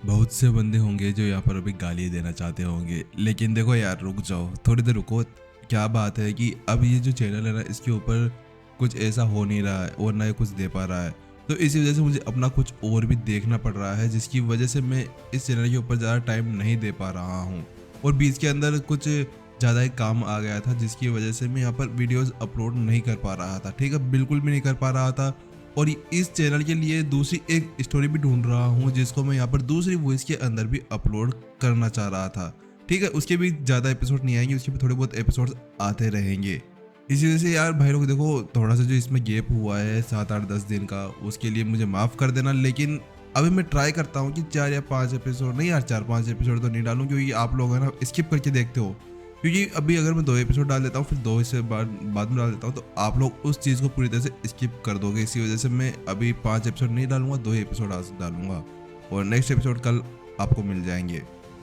बहुत से बंदे होंगे जो यहाँ पर अभी गाली देना चाहते होंगे, लेकिन देखो यार, रुक जाओ, थोड़ी देर रुको। क्या बात है कि अब ये जो चैनल है ना, इसके ऊपर कुछ ऐसा हो नहीं रहा है और ना ही कुछ दे पा रहा है। तो इसी वजह से मुझे अपना कुछ और भी देखना पड़ रहा है, जिसकी वजह से मैं इस चैनल के ऊपर ज़्यादा टाइम नहीं दे पा रहा हूँ। और बीच के अंदर कुछ ज़्यादा ही काम आ गया था, जिसकी वजह से मैं यहाँ पर वीडियोज़ अपलोड नहीं कर पा रहा था। ठीक है, बिल्कुल भी नहीं कर पा रहा था। और इस चैनल के लिए दूसरी एक स्टोरी भी ढूंढ रहा हूँ, जिसको मैं यहाँ पर दूसरी वॉइस के अंदर भी अपलोड करना चाह रहा था। ठीक है, उसके भी ज़्यादा एपिसोड नहीं आएंगे, उसके भी थोड़े बहुत एपिसोड्स आते रहेंगे। इसी वजह से यार भाई लोग, देखो थोड़ा सा जो इसमें गैप हुआ है 7 8 10 दिन का, उसके लिए मुझे माफ़ कर देना। लेकिन अभी मैं ट्राई करता हूँ कि 4 या 5 एपिसोड, नहीं यार 4 5 एपिसोड तो नहीं डालूँ, क्योंकि आप लोग है ना स्किप करके देखते हो। क्योंकि अभी अगर मैं 2 एपिसोड डाल देता हूँ, फिर 2 से बाद में डाल देता हूँ, तो आप लोग उस चीज़ को पूरी तरह से स्किप कर दोगे। इसी वजह से मैं अभी 5 एपिसोड नहीं डालूंगा, 2 एपिसोड आज डालूंगा और नेक्स्ट एपिसोड कल आपको मिल जाएंगे।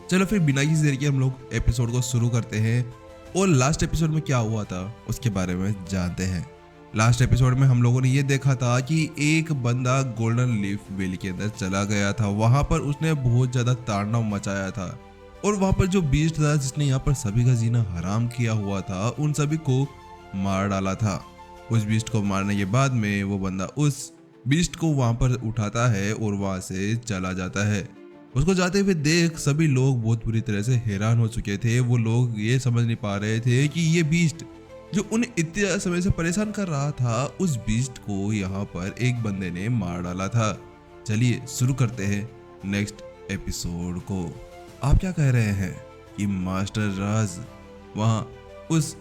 चलो फिर बिना किसी देर के हम लोग एपिसोड को शुरू करते हैं और लास्ट एपिसोड में क्या हुआ था उसके बारे में जानते हैं। लास्ट एपिसोड में हम लोगों ने ये देखा था कि एक बंदा गोल्डन लीफ वैली के अंदर चला गया था। वहां पर उसने बहुत ज्यादा तांडव मचाया था और वहां पर जो बीस्ट था, जिसने यहाँ पर सभी का जीना हराम किया हुआ था, उन सभी को मार डाला था। उस बीस्ट को मारने के बाद में वो बंदा उस बीस्ट को वहां पर उठाता है और वहां से चला जाता है। उसको जाते हुए देख सभी लोग बहुत बुरी तरह से हैरान हो चुके थे। वो लोग ये समझ नहीं पा रहे थे कि ये बीस्ट जो उन्हें इतने ज्यादा समय से परेशान कर रहा था, उस बीस्ट को यहाँ पर एक बंदे ने मार डाला था। चलिए शुरू करते हैं नेक्स्ट एपिसोड को। आप क्या कह रहे हैं कि मास्टर राज वहां उस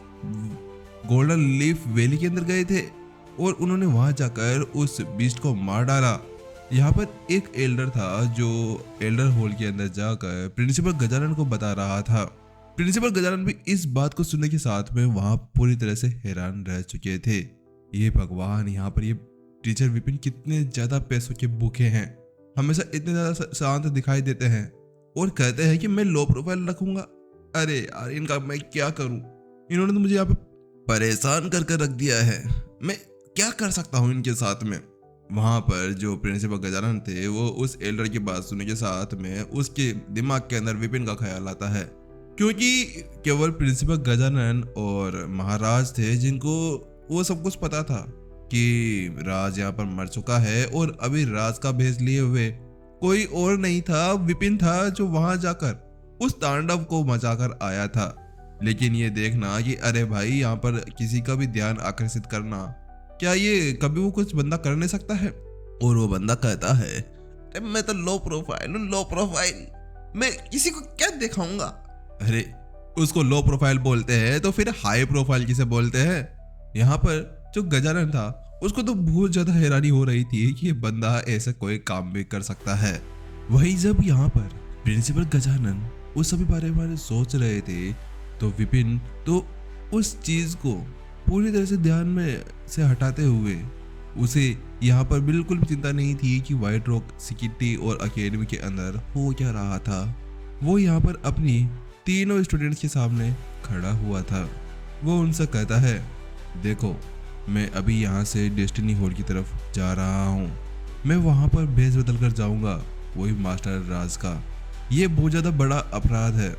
गोल्डन लीफ वैली के अंदर गए थे और उन्होंने वहां जाकर उस बीस्ट को मार डाला। यहाँ पर एक एल्डर था जो एल्डर हॉल के अंदर जाकर प्रिंसिपल गजानन को बता रहा था। प्रिंसिपल गजानन भी इस बात को सुनने के साथ में वहां पूरी तरह से हैरान रह चुके थे। ये भगवान, यहाँ पर ये टीचर विपिन कितने ज्यादा पैसों के भूखे हैं। हमेशा इतने ज्यादा शांत दिखाई देते हैं और कहते हैं कि मैं लो प्रोफाइल रखूंगा। अरे यार, इनका मैं क्या करूं? इन्होंने तो मुझे यहाँ पे परेशान कर कर रख दिया है। मैं क्या कर सकता हूँ इनके साथ में? वहां पर जो प्रिंसिपल गजानन थे, वो उस एल्डर की बात सुनने के साथ में उसके दिमाग के अंदर विपिन का ख्याल आता है, क्योंकि केवल प्रिंसिपल गजानन और महाराज थे जिनको वो सब कुछ पता था कि राज यहाँ पर मर चुका है। और अभी राज का भेष लिए हुए कोई और नहीं था, विपिन था, जो वहां जाकर उस तांडव को मचाकर आया था। लेकिन ये देखना कि अरे भाई, यहाँ पर किसी का भी ध्यान आकर्षित करना, क्या ये कभी वो कुछ बंदा कर नहीं सकता है? और वो बंदा कहता है, अरे मैं तो लो प्रोफाइल हूँ, लो प्रोफाइल, मैं किसी को क्या दिखाऊंगा? अरे उसको लो प्रोफाइल बोलते हैं तो फिर हाई प्रोफाइल किसे बोलते हैं? यहाँ पर जो गजानन था, उसको तो बहुत ज्यादा हैरानी हो रही थी कि ये बंदा ऐसा कोई काम भी कर सकता है। वही जब यहाँ पर प्रिंसिपल गजानन उस सभी बारे में सोच रहे थे, तो विपिन तो उस चीज को पूरी तरह से ध्यान में से हटाते हुए, उसे यहाँ पर बिल्कुल भी चिंता नहीं थी कि व्हाइट रॉक सिक्योरिटी और अकेडमी के अंदर हो क्या रहा था। वो यहाँ पर अपनी तीनों स्टूडेंट्स के सामने खड़ा हुआ था। वो उनसे कहता है, देखो मैं अभी यहाँ से डेस्टिनी हॉल की तरफ जा रहा हूँ। मैं वहाँ पर भेष बदल कर जाऊँगा, वही मास्टर राज का। ये बहुत ज़्यादा बड़ा अपराध है,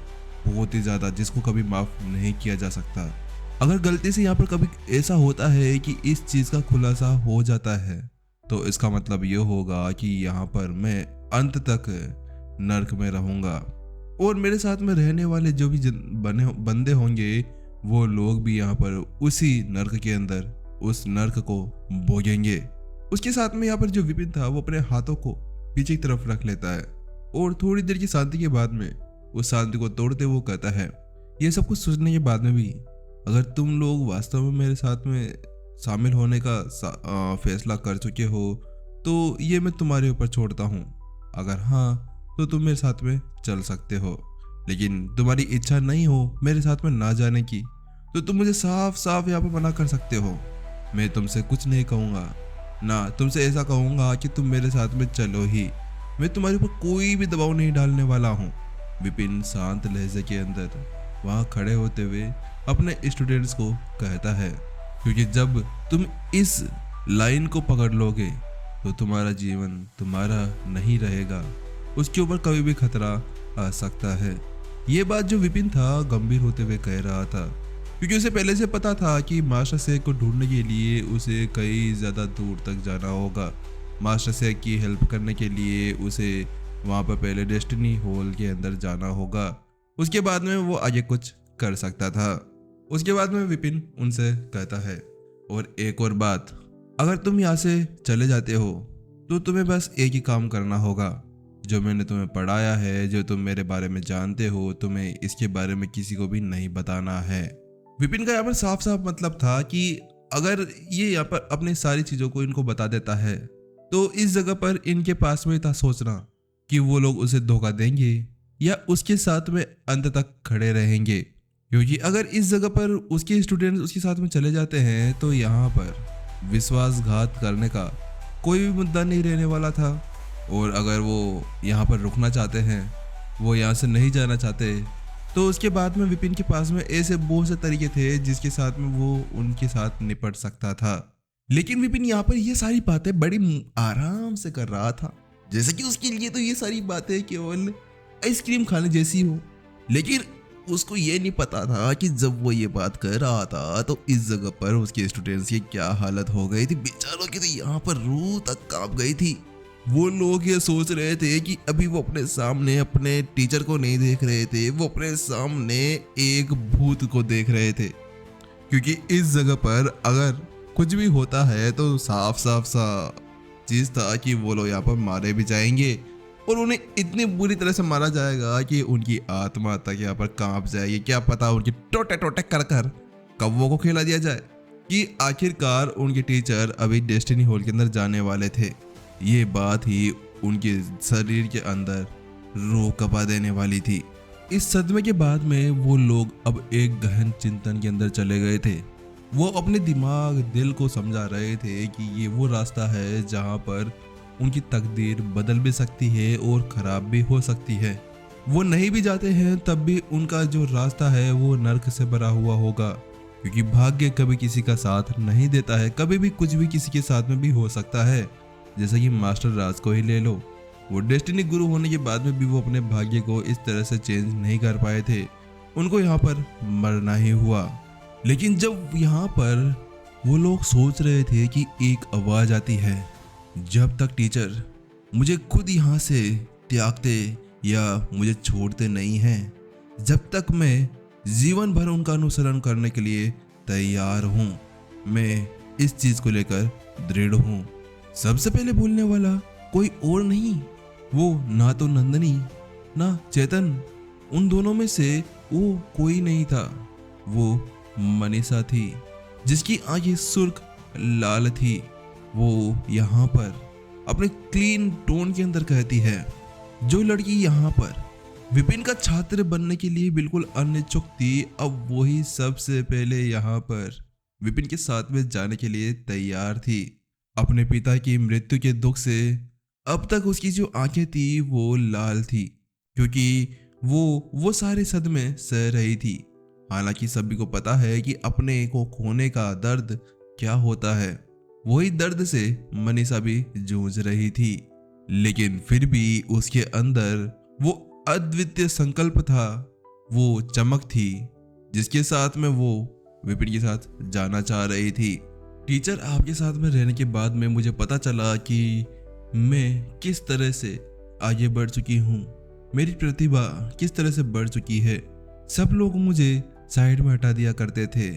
बहुत ही ज़्यादा, जिसको कभी माफ़ नहीं किया जा सकता। अगर गलती से यहाँ पर कभी ऐसा होता है कि इस चीज़ का खुलासा हो जाता है, तो इसका मतलब ये होगा कि यहाँ पर मैं अंत तक नर्क में रहूँगा और मेरे साथ में रहने वाले जो भी बंदे होंगे, वो लोग भी यहाँ पर उसी नर्क के अंदर उस नर्क को भोगेंगे। उसके साथ में यहाँ पर जो विपिन था, वो अपने हाथों को पीछे की तरफ रख लेता है और थोड़ी देर की शांति के बाद में उस शांति को तोड़ते वो कहता है, ये सब कुछ सोचने के बाद में भी अगर तुम लोग वास्तव में मेरे साथ में शामिल होने का फैसला कर चुके हो, तो ये मैं तुम्हारे ऊपर छोड़ता हूँ। अगर हाँ, तो तुम मेरे साथ में चल सकते हो। लेकिन तुम्हारी इच्छा नहीं हो मेरे साथ में ना जाने की, तो तुम मुझे साफ साफ यहाँ पर मना कर सकते हो। मैं तुमसे कुछ नहीं कहूँगा, ना तुमसे ऐसा कहूँगा कि तुम मेरे साथ में चलो ही। मैं तुम्हारे ऊपर कोई भी दबाव नहीं डालने वाला हूँ। विपिन शांत लहजे के अंदर वहाँ खड़े होते हुए अपने स्टूडेंट्स को कहता है, क्योंकि जब तुम इस लाइन को पकड़ लोगे तो तुम्हारा जीवन तुम्हारा नहीं रहेगा, उसके ऊपर कभी भी खतरा आ सकता है। ये बात जो विपिन था गंभीर होते हुए कह रहा था, क्योंकि उसे पहले से पता था कि मास्टर शेख को ढूंढने के लिए उसे कई ज़्यादा दूर तक जाना होगा। मास्टर शेख की हेल्प करने के लिए उसे वहाँ पर पहले डेस्टिनी हॉल के अंदर जाना होगा, उसके बाद में वो आगे कुछ कर सकता था। उसके बाद में विपिन उनसे कहता है, और एक और बात, अगर तुम यहाँ से चले जाते हो तो तुम्हें बस एक ही काम करना होगा। जो मैंने तुम्हें पढ़ाया है, जो तुम मेरे बारे में जानते हो, तुम्हें इसके बारे में किसी को भी नहीं बताना है। विपिन का यहाँ पर साफ साफ मतलब था कि अगर ये यहाँ पर अपनी सारी चीज़ों को इनको बता देता है तो इस जगह पर इनके पास में था सोचना कि वो लोग उसे धोखा देंगे या उसके साथ में अंत तक खड़े रहेंगे। क्योंकि अगर इस जगह पर उसके स्टूडेंट्स उसके साथ में चले जाते हैं तो यहाँ पर विश्वासघात करने का कोई भी मुद्दा नहीं रहने वाला था। और अगर वो यहाँ पर रुकना चाहते हैं, वो यहाँ से नहीं जाना चाहते, तो उसके बाद में विपिन के पास में ऐसे बहुत से तरीके थे जिसके साथ में वो उनके साथ निपट सकता था। लेकिन विपिन यहाँ पर ये सारी बातें बड़ी आराम से कर रहा था, जैसे कि उसके लिए तो ये सारी बातें केवल आइसक्रीम खाने जैसी हो। लेकिन उसको ये नहीं पता था कि जब वो ये बात कर रहा था तो इस जगह पर उसके स्टूडेंट्स की क्या हालत हो गई थी। बेचारों की तो यहाँ पर रूह तक कांप गई थी। वो लोग ये सोच रहे थे कि अभी वो अपने सामने अपने टीचर को नहीं देख रहे थे, वो अपने सामने एक भूत को देख रहे थे। क्योंकि इस जगह पर अगर कुछ भी होता है तो साफ साफ सा चीज था कि वो लोग यहाँ पर मारे भी जाएंगे और उन्हें इतनी बुरी तरह से मारा जाएगा कि उनकी आत्मा तक यहाँ पर कांप जाएगी। क्या पता उनकी टोटे टोटे कर कर कौवों को खिला दिया जाए। कि आखिरकार उनके टीचर अभी डेस्टिनी हॉल के अंदर जाने वाले थे। ये बात ही उनके शरीर के अंदर रूह कपा देने वाली थी। इस सदमे के बाद में वो लोग अब एक गहन चिंतन के अंदर चले गए थे। वो अपने दिमाग दिल को समझा रहे थे कि ये वो रास्ता है जहाँ पर उनकी तकदीर बदल भी सकती है और ख़राब भी हो सकती है। वो नहीं भी जाते हैं तब भी उनका जो रास्ता है वो नर्क से भरा हुआ होगा, क्योंकि भाग्य कभी किसी का साथ नहीं देता है। कभी भी कुछ भी किसी के साथ में भी हो सकता है। जैसे कि मास्टर राज को ही ले लो, वो डेस्टिनी गुरु होने के बाद में भी वो अपने भाग्य को इस तरह से चेंज नहीं कर पाए थे। उनको यहाँ पर मरना ही हुआ। लेकिन जब यहाँ पर वो लोग सोच रहे थे कि एक आवाज़ आती है, जब तक टीचर मुझे खुद यहाँ से त्यागते या मुझे छोड़ते नहीं हैं, जब तक मैं जीवन भर उनका अनुसरण करने के लिए तैयार हूँ। मैं इस चीज़ को लेकर दृढ़ हूँ। सबसे पहले बोलने वाला कोई और नहीं, वो ना तो नंदनी ना चेतन, उन दोनों में से वो कोई नहीं था। वो मनीषा थी, जिसकी आंखें सुर्ख लाल थी। वो यहाँ पर अपने क्लीन टोन के अंदर कहती है, जो लड़की यहाँ पर विपिन का छात्र बनने के लिए बिल्कुल अनिच्छुक थी, अब वही सबसे पहले यहाँ पर विपिन के साथ में जाने के लिए तैयार थी। अपने पिता की मृत्यु के दुख से अब तक उसकी जो आंखें थी वो लाल थी, क्योंकि वो सारे सदमे सह रही थी। हालांकि सभी को पता है कि अपने को खोने का दर्द क्या होता है। वही दर्द से मनीषा भी जूझ रही थी, लेकिन फिर भी उसके अंदर वो अद्वितीय संकल्प था, वो चमक थी, जिसके साथ में वो विपिन के साथ जाना चाह रही थी। टीचर, आपके साथ में रहने के बाद में मुझे पता चला कि मैं किस तरह से आगे बढ़ चुकी हूँ, मेरी प्रतिभा किस तरह से बढ़ चुकी है। सब लोग मुझे साइड में हटा दिया करते थे।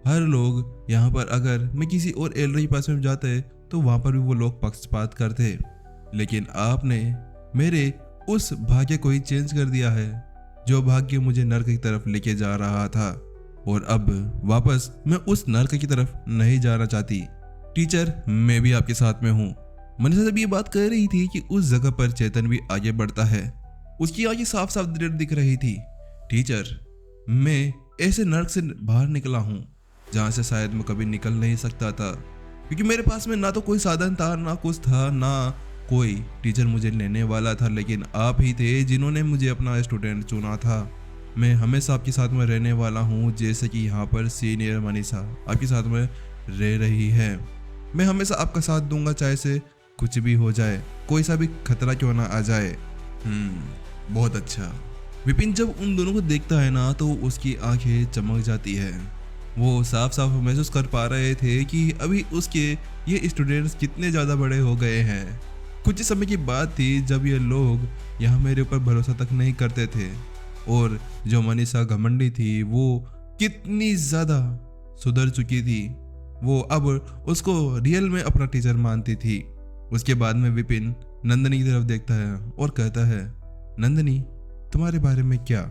हर लोग यहाँ पर अगर मैं किसी और एलडर के पास में जाते तो वहाँ पर भी वो लोग पक्षपात करते, लेकिन आपने मेरे उस भाग्य को ही चेंज कर दिया है, जो भाग्य मुझे नर्क की तरफ लेके जा रहा था। और अब वापस मैं उस नर्क की तरफ नहीं जाना चाहती। टीचर, मैं भी आपके साथ में हूँ। मनीषा जब ये बात कह रही थी कि उस जगह पर चेतन भी आगे बढ़ता है, उसकी आगे साफ साफ दृढ़ दिख रही थी। टीचर, मैं ऐसे नर्क से बाहर निकला हूँ जहाँ से शायद मैं कभी निकल नहीं सकता था, क्योंकि मेरे पास में ना तो कोई साधन था, ना कुछ था, ना कोई टीचर मुझे लेने वाला था। लेकिन आप ही थे जिन्होंने मुझे अपना स्टूडेंट चुना था। मैं हमेशा आपके साथ में रहने वाला हूँ, जैसे कि यहाँ पर सीनियर मनीषा आपके साथ में रह रही है। मैं हमेशा आपका साथ दूंगा, चाहे से कुछ भी हो जाए, कोई सा भी खतरा क्यों ना आ जाए। बहुत अच्छा। विपिन जब उन दोनों को देखता है ना तो उसकी आंखें चमक जाती है। वो साफ साफ महसूस कर पा रहे थे कि अभी उसके ये स्टूडेंट्स कितने ज़्यादा बड़े हो गए हैं। कुछ ही समय की बात थी जब ये लोग यहाँ मेरे ऊपर भरोसा तक नहीं करते थे, और जो मनीषा घमंडी थी वो कितनी ज़्यादा सुधर चुकी थी। वो अब उसको रियल में अपना टीचर मानती थी। उसके बाद में विपिन नंदनी की तरफ देखता है और कहता है, नंदनी तुम्हारे बारे में क्या?